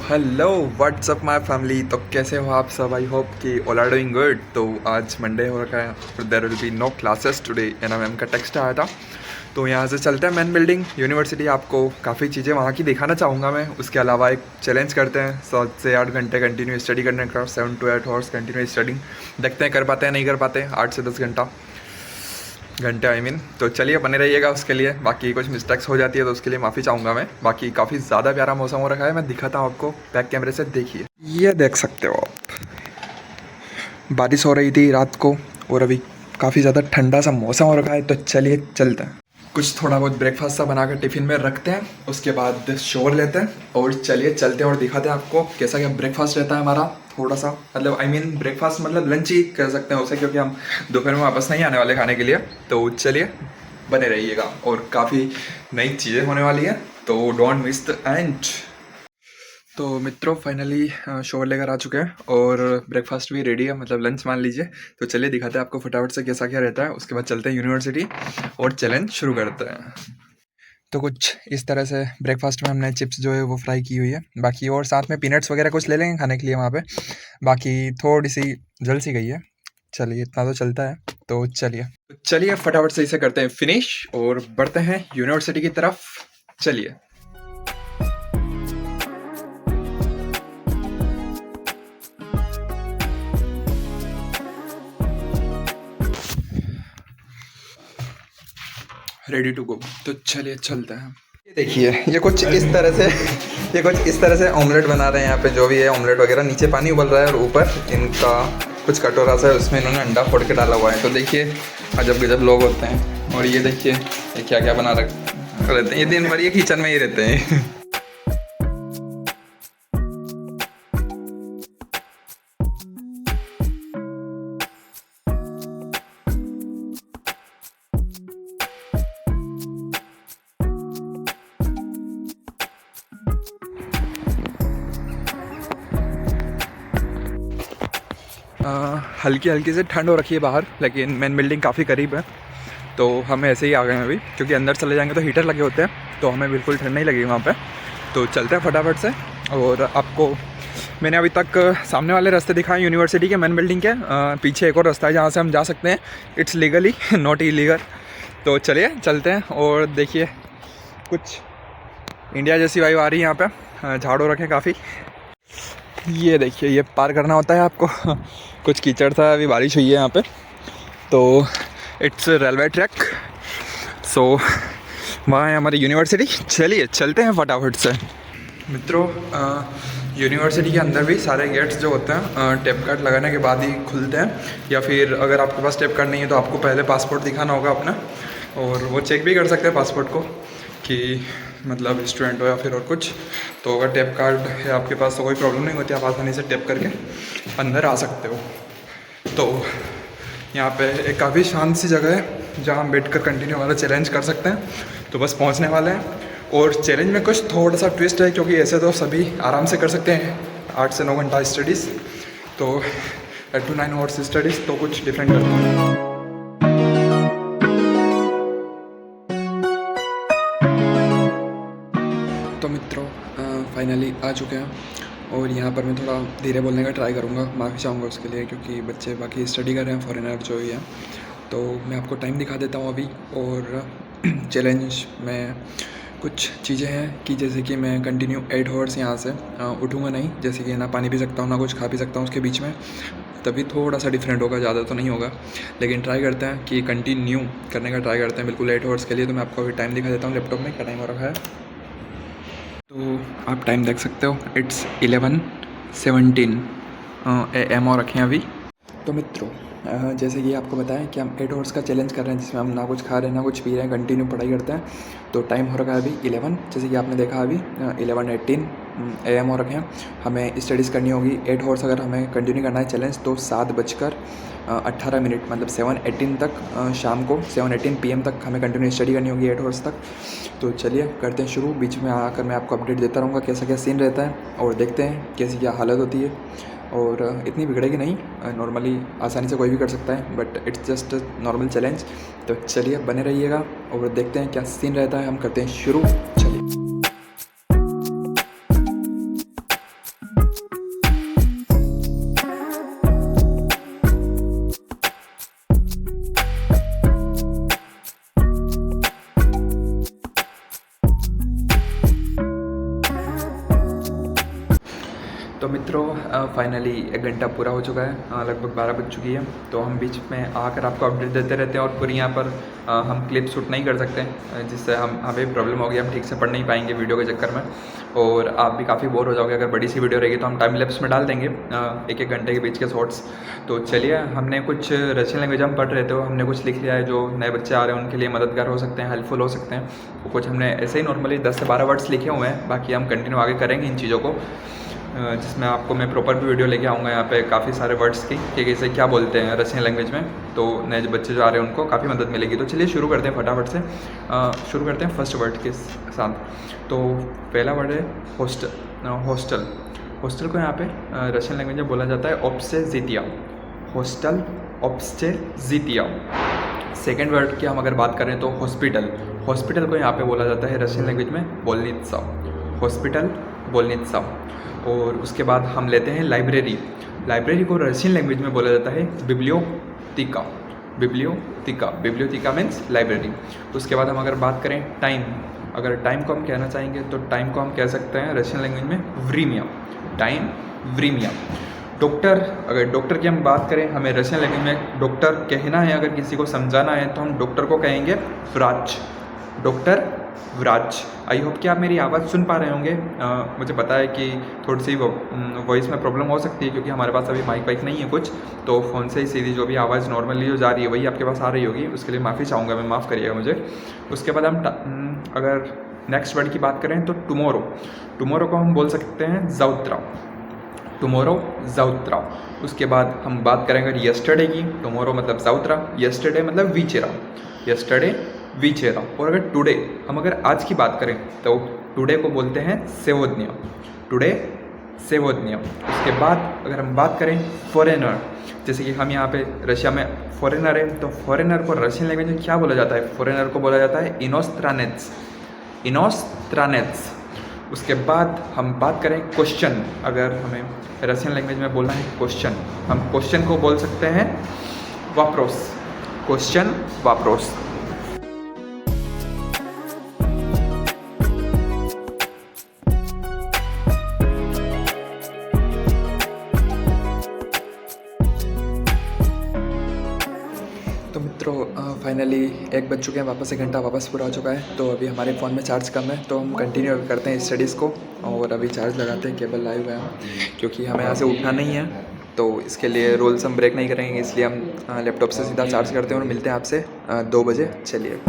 Hello what's up my family. तो कैसे हो आप सब? आई होप कि ऑल आर डूइंग गुड। तो आज मंडे हो रखा है, there will be no classes today. NMM का टेक्स्ट आया था, तो यहाँ से चलते हैं मेन बिल्डिंग यूनिवर्सिटी। आपको काफ़ी चीज़ें वहाँ की दिखाना चाहूँगा मैं। उसके अलावा एक चैलेंज करते हैं 7 से 8 घंटे कंटिन्यू स्टडी करने का, 7 to 8 आवर्स कंटिन्यू स्टडिंग। देखते हैं कर पाते हैं नहीं कर पाते, 8 से 10 घंटे आई मीन। तो चलिए बने रहिएगा उसके लिए। बाकी कुछ मिस्टेक्स हो जाती है तो उसके लिए माफ़ी चाहूँगा मैं। बाकी काफ़ी ज़्यादा प्यारा मौसम हो रखा है, मैं दिखाता हूँ आपको बैक कैमरे से। देखिए, ये देख सकते हो आप, बारिश हो रही थी रात को और अभी काफ़ी ज़्यादा ठंडा सा मौसम हो रखा है। तो चलिए चलते हैं, कुछ थोड़ा बहुत ब्रेकफास्ट सा बनाकर टिफ़िन में रखते हैं, उसके बाद शोर लेते हैं और चलिए चलते हैं और दिखाते हैं आपको कैसा क्या ब्रेकफास्ट रहता है हमारा। थोड़ा सा मतलब आई मीन ब्रेकफास्ट मतलब लंच ही कह सकते हैं उसे, क्योंकि हम दोपहर में वापस नहीं आने वाले खाने के लिए। तो चलिए बने रहिएगा, और काफ़ी नई चीज़ें होने वाली हैं, तो डोंट मिस द एंड। तो मित्रों फाइनली शोर लेकर आ चुके हैं और ब्रेकफास्ट भी रेडी है, मतलब लंच मान लीजिए। तो चलिए दिखाते हैं आपको फटाफट से कैसा क्या रहता है, उसके बाद चलते हैं यूनिवर्सिटी और चैलेंज शुरू करते हैं। तो कुछ इस तरह से ब्रेकफास्ट में हमने चिप्स जो है वो फ्राई की हुई है, बाकी और साथ में पीनट्स वगैरह कुछ ले लेंगे खाने के लिए वहाँ पे। बाकी थोड़ी सी जल सी गई है, चलिए इतना तो चलता है। तो चलिए फटाफट से इसे करते हैं फिनिश और बढ़ते हैं यूनिवर्सिटी की तरफ। चलिए। रेडी टू गो, तो चलिए चलते हैं। ये देखिए, ये कुछ इस तरह से ऑमलेट बना रहे हैं यहाँ पे। जो भी है ऑमलेट वगैरह, नीचे पानी उबल रहा है और ऊपर इनका कुछ कटोरा सा है, उसमें इन्होंने अंडा फोड़ के डाला हुआ है। तो देखिए अजब गजब लोग होते हैं। और ये देखिए ये क्या क्या बना रहते हैं, ये दिन भर ये किचन में ही रहते हैं। हल्की हल्की से ठंड हो रखी है बाहर, लेकिन मेन बिल्डिंग काफ़ी करीब है, तो हम ऐसे ही आ गए हैं अभी, क्योंकि अंदर चले जाएंगे तो हीटर लगे होते हैं, तो हमें बिल्कुल ठंड नहीं लगेगी वहाँ पे। तो चलते हैं फटाफट से। और आपको मैंने अभी तक सामने वाले रास्ते दिखाए यूनिवर्सिटी के मेन बिल्डिंग के। पीछे एक और रास्ता है जहाँ से हम जा सकते हैं, इट्स लीगली नॉट इलीगल। तो चलिए चलते हैं और देखिए कुछ इंडिया जैसी वाइब आ रही है यहाँ पे। झाड़ हो रखे हैं काफ़ी। ये देखिए, ये पार करना होता है आपको। कुछ कीचड़ था, अभी बारिश हुई है यहाँ पे, तो इट्स रेलवे ट्रैक। सो वहाँ है हमारी यूनिवर्सिटी। चलिए चलते हैं फटाफट से। मित्रों यूनिवर्सिटी के अंदर भी सारे गेट्स जो होते हैं टेप कार्ड लगाने के बाद ही खुलते हैं, या फिर अगर आपके पास टेप कार्ड नहीं है तो आपको पहले पासपोर्ट दिखाना होगा अपना, और वो चेक भी कर सकते हैं पासपोर्ट को कि मतलब स्टूडेंट हो या फिर और कुछ। तो अगर टेप कार्ड है आपके पास तो कोई प्रॉब्लम नहीं होती, आप आसानी से टेप करके अंदर आ सकते हो। तो यहाँ पे एक काफ़ी शांत सी जगह है जहाँ हम बैठ कर कंटिन्यू हमारा चैलेंज कर सकते हैं। तो बस पहुँचने वाले हैं, और चैलेंज में कुछ थोड़ा सा ट्विस्ट है, क्योंकि ऐसे तो सभी आराम से कर सकते हैं 8 से 9 घंटा स्टडीज़, तो 8 to 9 आवर्स स्टडीज़, तो कुछ डिफरेंट करता हूँ। तो मित्रों फाइनली आ चुके हैं, और यहाँ पर मैं थोड़ा धीरे बोलने का ट्राई करूँगा, माफ़ी चाहूँगा उसके लिए, क्योंकि बच्चे बाकी स्टडी कर रहे हैं, फॉरेनर जो भी है। तो मैं आपको टाइम दिखा देता हूँ अभी। और चैलेंज में कुछ चीज़ें हैं कि जैसे कि मैं कंटिन्यू 8 आवर्स यहाँ से उठूँगा नहीं, जैसे कि ना पानी पी सकता हूँ ना कुछ खा पी सकता हूँ उसके बीच में, तभी थोड़ा सा डिफरेंट होगा, ज़्यादा तो नहीं होगा, लेकिन ट्राई करते हैं कि कंटिन्यू करने का ट्राई करते हैं बिल्कुल 8 आवर्स के लिए। तो मैं आपको अभी टाइम दिखा देता हूँ लैपटॉप में, क्या टाइम हो रखा है। तो आप टाइम देख सकते हो, इट्स 11:17 AM हो रखे हैं अभी। तो मित्रों जैसे कि आपको बताया कि हम 8 आवर्स का चैलेंज कर रहे हैं, जिसमें हम ना कुछ खा रहे हैं ना कुछ पी रहे हैं, कंटिन्यू पढ़ाई करते हैं। तो टाइम हो रखा है अभी 11, जैसे कि आपने देखा अभी 11:18 AM हो रखे हैं। हमें स्टडीज़ करनी होगी 8 आवर्स, अगर हमें कंटिन्यू करना है चैलेंज, तो 7:18 मतलब 7:18 तक, शाम को 7:18 PM तक हमें कंटिन्यू स्टडी करनी होगी 8 आवर्स तक। तो चलिए करते हैं शुरू। बीच में आकर मैं आपको अपडेट देता रहूँगा कैसा क्या सीन रहता है, और देखते हैं कैसी क्या हालत होती है। और इतनी बिगड़ेगी नहीं, नॉर्मली आसानी से कोई भी कर सकता है, but it's just normal challenge. तो चलिए बने रहिएगा और देखते हैं क्या सीन रहता है। हम करते हैं शुरू, चलिए। मित्रों फाइनली 1 घंटा पूरा हो चुका है, लगभग 12 बज चुकी है। तो हम बीच में आकर आपको अपडेट देते रहते हैं और पूरी यहाँ पर हम क्लिप शूट नहीं कर सकते, जिससे हमें प्रॉब्लम होगी, हम ठीक से पढ़ नहीं पाएंगे वीडियो के चक्कर में, और आप भी काफ़ी बोर हो जाओगे। अगर बड़ी सी वीडियो रहेगी तो हम टाइम लैप्स में डाल देंगे 1-1 घंटे के बीच के शॉर्ट्स। तो चलिए, हमने कुछ रशियन लैंग्वेज हम पढ़ रहे थे, हमने कुछ लिख लिया है जो नए बच्चे आ रहे हैं उनके लिए मददगार हो सकते हैं, हेल्पफुल हो सकते हैं। तो कुछ हमने ऐसे ही नॉर्मली 10 से 12 वर्ड्स लिखे हुए हैं, बाकी हम कंटिन्यू आगे करेंगे इन चीज़ों को, जिसमें आपको मैं प्रॉपर भी वीडियो लेके आऊँगा यहाँ पे काफ़ी सारे वर्ड्स की कि कैसे क्या बोलते हैं रशियन लैंग्वेज में। तो नए जो बच्चे जो आ रहे हैं उनको काफ़ी मदद मिलेगी। तो चलिए शुरू करते हैं फटाफट से। शुरू करते हैं फर्स्ट वर्ड के साथ। तो पहला वर्ड है हॉस्टल। हॉस्टल को यहाँ पे रशियन लैंग्वेज में बोला जाता है ऑब्स्टेजिटिया। हॉस्टल, ऑब्स्टेजिटिया। सेकेंड वर्ड की हम अगर बात करें तो हॉस्पिटल। हॉस्पिटल को यहाँ पे बोला जाता है रशियन लैंग्वेज में बोलनित्सा। हॉस्पिटल, बोलनित्सा। और उसके बाद हम लेते हैं लाइब्रेरी। लाइब्रेरी को रशियन लैंग्वेज में बोला जाता है बिब्लियोतिका। बिब्लियोतिका मीन्स लाइब्रेरी। उसके बाद हम अगर बात करें टाइम, अगर टाइम को हम कहना चाहेंगे तो टाइम को हम कह सकते हैं रशियन लैंग्वेज में व्रीमिया। टाइम, व्रीमिया। डॉक्टर, अगर डॉक्टर की हम बात करें, हमें रशियन लैंग्वेज में डॉक्टर कहना है, अगर किसी को समझाना है तो हम डॉक्टर को कहेंगे व्राच। डॉक्टर, व्राच। आई होप कि आप मेरी आवाज़ सुन पा रहे होंगे। मुझे पता है कि थोड़ी सी वॉइस में प्रॉब्लम हो सकती है, क्योंकि हमारे पास अभी माइक वाइक नहीं है कुछ, तो फ़ोन से ही सीधी जो भी आवाज़ नॉर्मली जो जा रही है वही आपके पास आ रही होगी। उसके लिए माफ़ी चाहूँगा मैं, माफ़ करिएगा मुझे। उसके बाद हम अगर नेक्स्ट वर्ड की बात करें तो टुमोरो। टुमोरो को हम बोल सकते हैं ज़ाउत्रा। टुमोरो, ज़ाउत्रा। उसके बाद हम बात करेंगे यस्टरडे की। टुमोरो मतलब ज़ाउत्रा, यस्टरडे मतलब वीचेरा। यस्टरडे, वीचेरा। और अगर टुडे, हम अगर आज की बात करें तो टुडे को बोलते हैं सेवोदनिया। टुडे, सेवोदनिया। उसके बाद अगर हम बात करें फॉरेनर, जैसे कि हम यहाँ पे रशिया में फॉरेनर है, तो फॉरेनर को रशियन लैंग्वेज में क्या बोला जाता है? फॉरेनर को बोला जाता है इनोस्त्रानेट्स। इनोस्त्रानेट्स। उसके बाद हम बात करें क्वेश्चन, अगर हमें रशियन लैंग्वेज में बोलना है क्वेश्चन, हम क्वेश्चन को बोल सकते हैं वाप्रोस। क्वेश्चन, वाप्रोस। तो मित्रों फाइनली 1 बज चुके हैं, वापस 1 घंटा वापस पूरा हो चुका है। तो अभी हमारे फ़ोन में चार्ज कम है, तो हम कंटिन्यू करते हैं स्टडीज़ को, और अभी चार्ज लगाते हैं। केबल लाए हुए हैं क्योंकि हमें यहाँ से उठना नहीं है, तो इसके लिए रूल्स हम ब्रेक नहीं करेंगे, इसलिए हम लैपटॉप से सीधा चार्ज करते हैं और मिलते हैं आपसे 2 बजे। चलिए।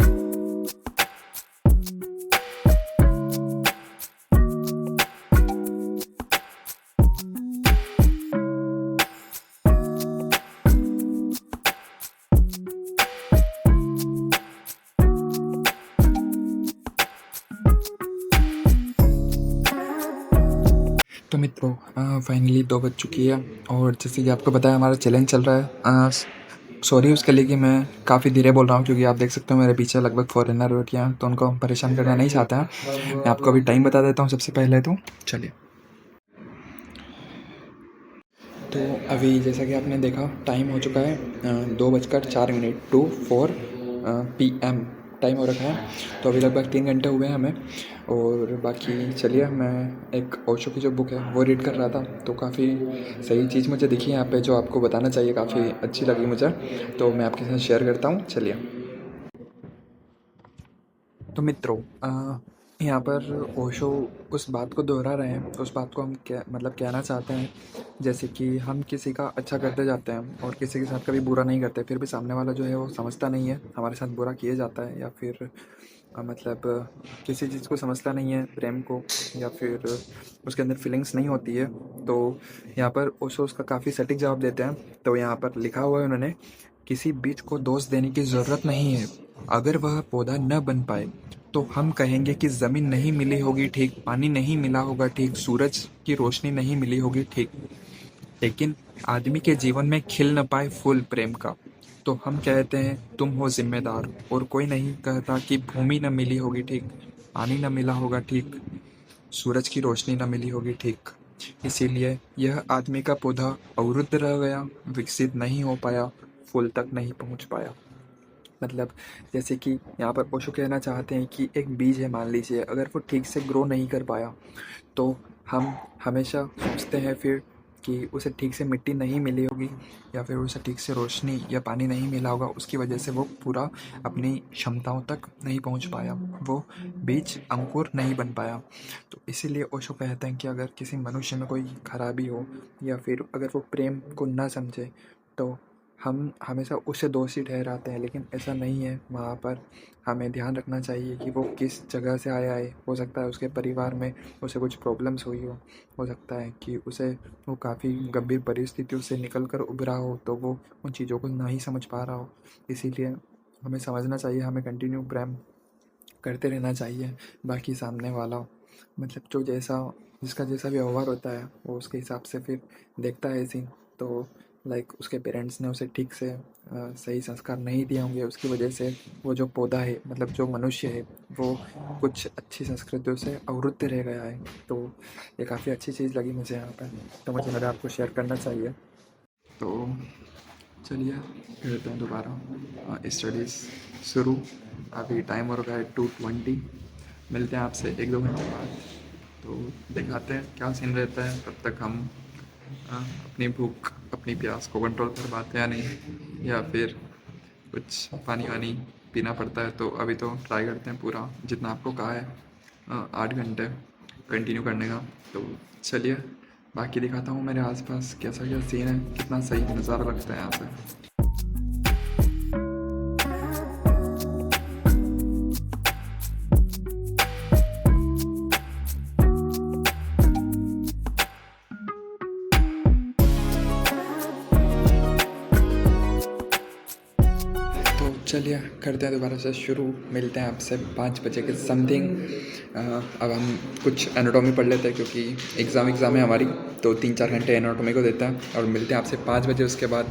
तो मित्रों फाइनली 2 बज चुकी है, और जैसे कि आपको पता है हमारा चैलेंज चल रहा है। सॉरी उसके लिए कि मैं काफ़ी धीरे बोल रहा हूँ, क्योंकि आप देख सकते हो मेरे पीछे लगभग फॉरेनर बैठे हैं, तो उनको हम परेशान करना नहीं चाहते हैं। मैं आपको अभी टाइम बता देता हूँ सबसे पहले। तो चलिए। तो अभी जैसा कि आपने देखा टाइम हो चुका है 2:04 2:04 PM टाइम हो रखा है। तो अभी लगभग 3 घंटे हुए हैं हमें। और बाकी चलिए, मैं एक ओशो की जो बुक है वो रीड कर रहा था, तो काफ़ी सही चीज़ मुझे दिखी यहाँ पे जो आपको बताना चाहिए, काफ़ी अच्छी लगी मुझे, तो मैं आपके साथ शेयर करता हूँ। चलिए। तो मित्रों यहाँ पर ओशो उस बात को दोहरा रहे हैं, उस बात को हम क्या मतलब कहना चाहते हैं, जैसे कि हम किसी का अच्छा करते जाते हैं और किसी के साथ कभी बुरा नहीं करते, फिर भी सामने वाला जो है वो समझता नहीं है, हमारे साथ बुरा किए जाता है, या फिर मतलब किसी चीज़ को समझता नहीं है, प्रेम को, या फिर उसके अंदर फीलिंग्स नहीं होती है। तो यहाँ पर ओशो उसका काफ़ी सटीक जवाब देते हैं। तो यहाँ पर लिखा हुआ है उन्होंने, किसी बीज को दोष देने की ज़रूरत नहीं है। अगर वह पौधा न बन पाए तो हम कहेंगे कि ज़मीन नहीं मिली होगी ठीक, पानी नहीं मिला होगा ठीक, सूरज की रोशनी नहीं मिली होगी ठीक, लेकिन आदमी के जीवन में खिल न पाए फूल प्रेम का, तो हम कहते हैं तुम हो जिम्मेदार। और कोई नहीं कहता कि भूमि न मिली होगी ठीक, पानी न मिला होगा ठीक, सूरज की रोशनी न मिली होगी ठीक। इसीलिए यह आदमी का पौधा अवरुद्ध रह गया, विकसित नहीं हो पाया, फूल तक नहीं पहुंच पाया। मतलब जैसे कि यहाँ पर ओशो कहना चाहते हैं कि एक बीज है, मान लीजिए अगर वो ठीक से ग्रो नहीं कर पाया तो हम हमेशा सोचते हैं फिर कि उसे ठीक से मिट्टी नहीं मिली होगी या फिर उसे ठीक से रोशनी या पानी नहीं मिला होगा, उसकी वजह से वो पूरा अपनी क्षमताओं तक नहीं पहुंच पाया, वो बीज अंकुर नहीं बन पाया। तो इसीलिए ओशो कहते हैं कि अगर किसी मनुष्य में कोई खराबी हो या फिर अगर वो प्रेम को ना समझे तो हम हमेशा उसे दोषी ठहराते हैं, लेकिन ऐसा नहीं है। वहाँ पर हमें ध्यान रखना चाहिए कि वो किस जगह से आया है। हो सकता है उसके परिवार में उसे कुछ प्रॉब्लम्स हुई हो सकता है कि उसे वो काफ़ी गंभीर परिस्थितियों से निकल कर उभरा हो, तो वो उन चीज़ों को नहीं समझ पा रहा हो। इसीलिए हमें समझना चाहिए, हमें कंटिन्यू प्रेम करते रहना चाहिए। बाकी सामने वाला मतलब जो जैसा जिसका जैसा व्यवहार होता है वो उसके हिसाब से फिर देखता है सीन। तो लाइक उसके पेरेंट्स ने उसे ठीक से सही संस्कार नहीं दिए होंगे, उसकी वजह से वो जो पौधा है मतलब जो मनुष्य है वो कुछ अच्छी संस्कृतियों से अवरुद्ध रह गया है। तो ये काफ़ी अच्छी चीज़ लगी मुझे यहाँ पर, तो मुझे लगा आपको शेयर करना चाहिए। तो चलिए करते हैं दोबारा स्टडीज़ शुरू। अभी टाइम हो रहा है 2:20। मिलते हैं आपसे 1-2 घंटे बाद, तो दिखाते हैं क्या सीन रहता है। तब तक हम अपनी भूख अपनी प्यास को कंट्रोल कर पाते हैं या नहीं, या फिर कुछ पानी वानी पीना पड़ता है। तो अभी तो ट्राई करते हैं पूरा जितना आपको कहा है 8 घंटे कंटिन्यू करने का। तो चलिए बाकी दिखाता हूँ मेरे आसपास कैसा क्या सीन है, कितना सही नज़ारा लगता है यहाँ से। तो चलिए करते हैं दोबारा से शुरू। मिलते हैं आपसे 5 बजे के समथिंग। अब हम कुछ एनाटॉमी पढ़ लेते हैं क्योंकि एग्ज़ाम है हमारी, तो 3-4 घंटे एनाटॉमी को देता है। और मिलते हैं आपसे 5 बजे। उसके बाद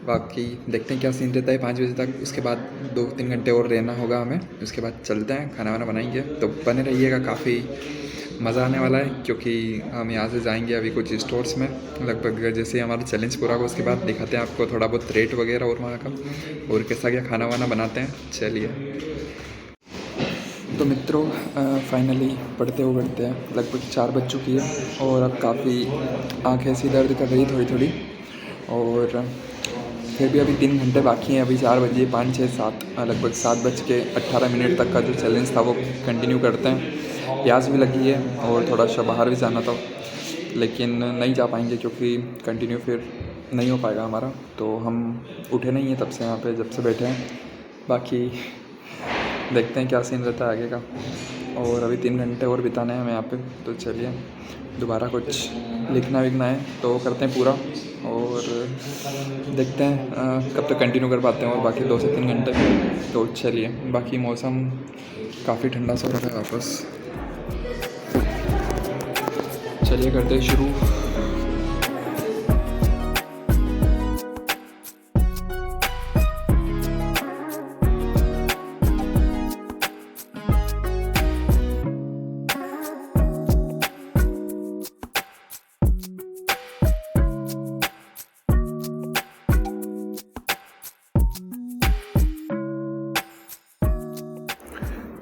बाकी देखते हैं क्या सीन रहता है 5 बजे तक। उसके बाद 2-3 घंटे और रहना होगा हमें। उसके बाद चलते हैं, खाना वाना बनाएंगे। तो बने रहिएगा, काफ़ी मज़ा आने वाला है क्योंकि हम यहाँ से जाएंगे अभी कुछ स्टोर्स में। लगभग जैसे ही हमारा चैलेंज पूरा होगा उसके बाद दिखाते हैं आपको थोड़ा बहुत रेट वगैरह और वहाँ का, और कैसा क्या खाना वाना बनाते हैं। चलिए तो मित्रों फाइनली पढ़ते हैं, लगभग 4 बज चुकी है और अब काफ़ी आँखें सी दर्द कर रही थोड़ी थोड़ी। और फिर भी अभी 3 घंटे बाकी हैं। अभी 4 बजे 5, 6, 7 लगभग 7:18 तक का जो चैलेंज था वो कंटिन्यू करते हैं। प्यास भी लगी है और थोड़ा सा बाहर भी जाना था, लेकिन नहीं जा पाएंगे क्योंकि कंटिन्यू फिर नहीं हो पाएगा हमारा। तो हम उठे नहीं हैं तब से यहाँ पे, जब से बैठे हैं। बाकी देखते हैं क्या सीन रहता है आगे का। और अभी 3 घंटे और बिताने हैं हमें यहाँ पे। तो चलिए दोबारा कुछ लिखना विखना है तो करते हैं पूरा, और देखते हैं कब तक कंटिन्यू कर पाते हैं। और बाकी 2 से 3 घंटे। तो चलिए, बाकी मौसम काफ़ी ठंडा सा हो रहा है वापस। चलिए करते हैं शुरू।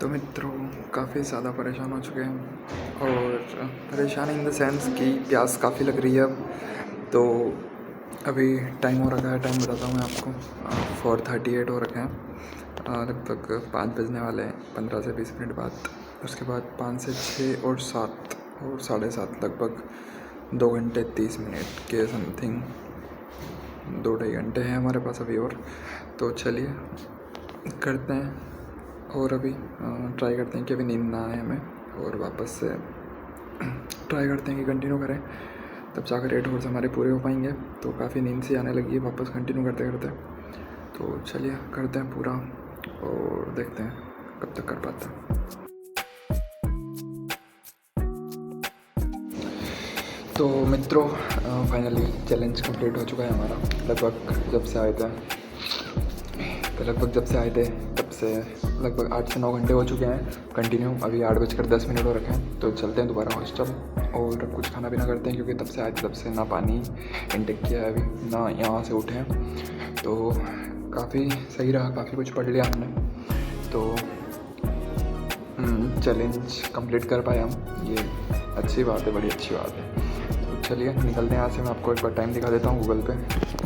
तो मित्रों काफ़ी ज़्यादा परेशान हो चुके हैं, और परेशान इन द सेंस कि प्यास काफ़ी लग रही है अब। तो अभी टाइम हो रखा है, टाइम बताता हूँ मैं आपको, 4:38 हो रखे हैं। लगभग 5 बजने वाले हैं 15 से 20 मिनट बाद। उसके बाद 5 से 6 और 7 और 7:30, लगभग 2 घंटे 30 मिनट के समथिंग, 2-2.5 घंटे हैं हमारे पास अभी और। तो चलिए करते हैं, और अभी ट्राई करते हैं कि अभी नींद ना आए हमें, और वापस से ट्राई करते हैं कि कंटिन्यू करें, तब जाकर 8 आवर्स हमारे पूरे हो पाएंगे। तो काफ़ी नींद सी आने लगी है वापस कंटिन्यू करते करते। तो चलिए करते हैं पूरा और देखते हैं कब तक कर पाते हैं। तो मित्रों फाइनली चैलेंज कंप्लीट हो चुका है हमारा। लगभग जब से आए थे तब से लगभग 8 से 9 घंटे हो चुके हैं कंटिन्यू। अभी 8:10 हो रखे हैं। तो चलते हैं दोबारा हॉस्टल और कुछ खाना पीना करते हैं, क्योंकि तब से आए थे तब से ना पानी इनटेक किया है अभी, ना यहाँ से उठे हैं। तो काफ़ी सही रहा, काफ़ी कुछ पढ़ लिया हमने। तो चैलेंज कंप्लीट कर पाए हम, ये अच्छी बात है, बड़ी अच्छी बात है। तो चलिए निकलते हैं यहाँ से। मैं आपको एक बार टाइम दिखा देता हूँ गूगल पे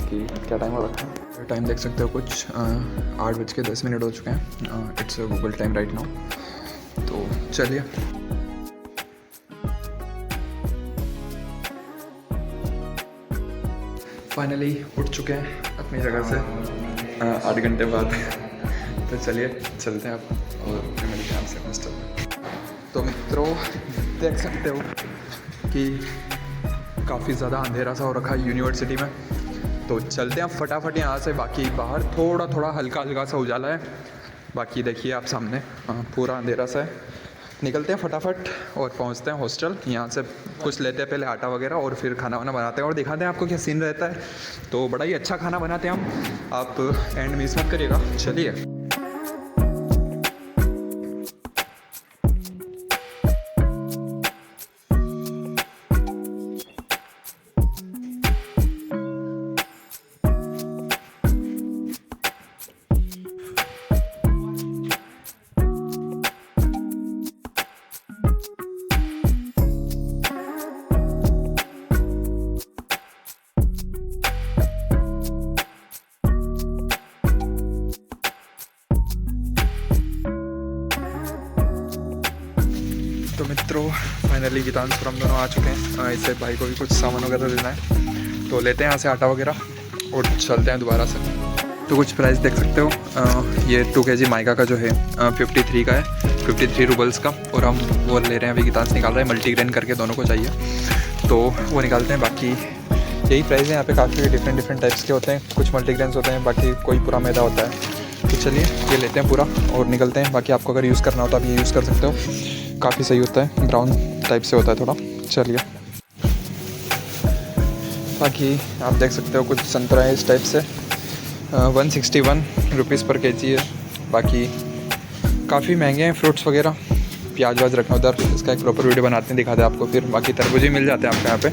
कि क्या टाइम हो रखा है। टाइम देख सकते हो कुछ 8:10 हो चुके हैं। It's Google time right now. तो चलिए फाइनली उठ चुके हैं अपनी जगह से 8 घंटे बाद। तो चलिए चलते हैं अब और फिर मिलते हैं आपसे हॉस्टल में। तो मित्रों देख सकते हो कि काफ़ी ज़्यादा अंधेरा सा हो रखा है यूनिवर्सिटी में। तो चलते हैं फटाफट यहाँ से। बाकी बाहर थोड़ा थोड़ा हल्का हल्का सा उजाला है, बाकी देखिए आप सामने पूरा अंधेरा सा है। निकलते हैं फटाफट और पहुँचते हैं हॉस्टल। यहाँ से कुछ लेते हैं पहले आटा वगैरह और फिर खाना वाना बनाते हैं और दिखाते हैं आपको क्या सीन रहता है। तो बड़ा ही अच्छा खाना बनाते हैं हम, आप एंड मिस मत करिएगा। चलिए तो मित्रों फाइनली गीतांश हम दोनों आ चुके हैं। इससे भाई को भी कुछ सामान वगैरह लेना है, तो लेते हैं यहाँ से आटा वगैरह और चलते हैं दोबारा से। तो कुछ प्राइस देख सकते हो, ये 2 kg माइका का जो है 53 का है, 53 रूबल्स का। और हम वो ले रहे हैं, अभी गीतांश निकाल रहे हैं, मल्टीग्रेन करके दोनों को चाहिए, तो वो निकालते हैं। बाकी यही प्राइस है यहाँ पे, काफ़ी डिफरेंट टाइप्स के होते हैं। कुछ मल्टीग्रेन्स होते हैं, बाकी कोई पूरा मैदा होता है। तो चलिए ये लेते हैं पूरा और निकलते हैं। बाकी आपको अगर यूज़ करना हो तो आप ये यूज़ कर सकते हो, काफ़ी सही होता है, ब्राउन टाइप से होता है थोड़ा। चलिए बाकी आप देख सकते हो कुछ संतरा है इस टाइप से, 161 रुपीज़ पर kg है। बाकी काफ़ी महंगे हैं फ्रूट्स वगैरह। प्याज व्याज रखना उधर, इसका एक प्रॉपर वीडियो बनाते हैं, दिखाते हैं आपको। फिर बाकी तरबूज ही मिल जाते हैं आपको यहाँ पे,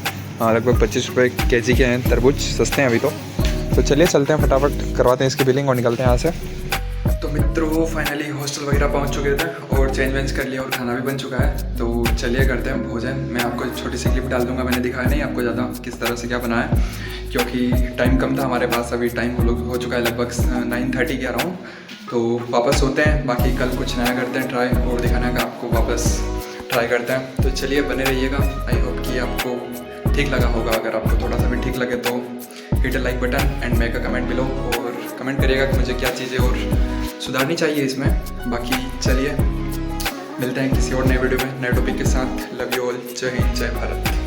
लगभग 25 रुपये kg के हैं तरबूज, सस्ते हैं अभी तो चलिए चलते हैं फटाफट, करवाते हैं इसकी बिलिंग और निकलते हैं यहाँ से। तो मित्रों फाइनली हॉस्टल वगैरह पहुंच चुके थे और चेंज वेंज कर लिया और खाना भी बन चुका है। तो चलिए करते हैं भोजन। मैं आपको एक छोटी सी क्लिप डाल दूंगा, मैंने दिखाया नहीं आपको ज़्यादा किस तरह से क्या बनाया, क्योंकि टाइम कम था हमारे पास। अभी टाइम हो चुका है लगभग 9:30 के अराउंड। तो वापस होते हैं, बाकी कल कुछ नया करते हैं ट्राई और दिखाने का आपको, वापस ट्राई करते हैं। तो चलिए बने रहिएगा। आई होप कि आपको ठीक लगा होगा। अगर आपको थोड़ा सा भी ठीक लगे तो hit a like button and make a comment below, और कमेंट करिएगा कि मुझे क्या चीज़ें और सुधारनी चाहिए इसमें। बाकी चलिए मिलते हैं किसी और नए वीडियो में नए टॉपिक के साथ। लव यू ऑल, जय हिंद, जय भारत।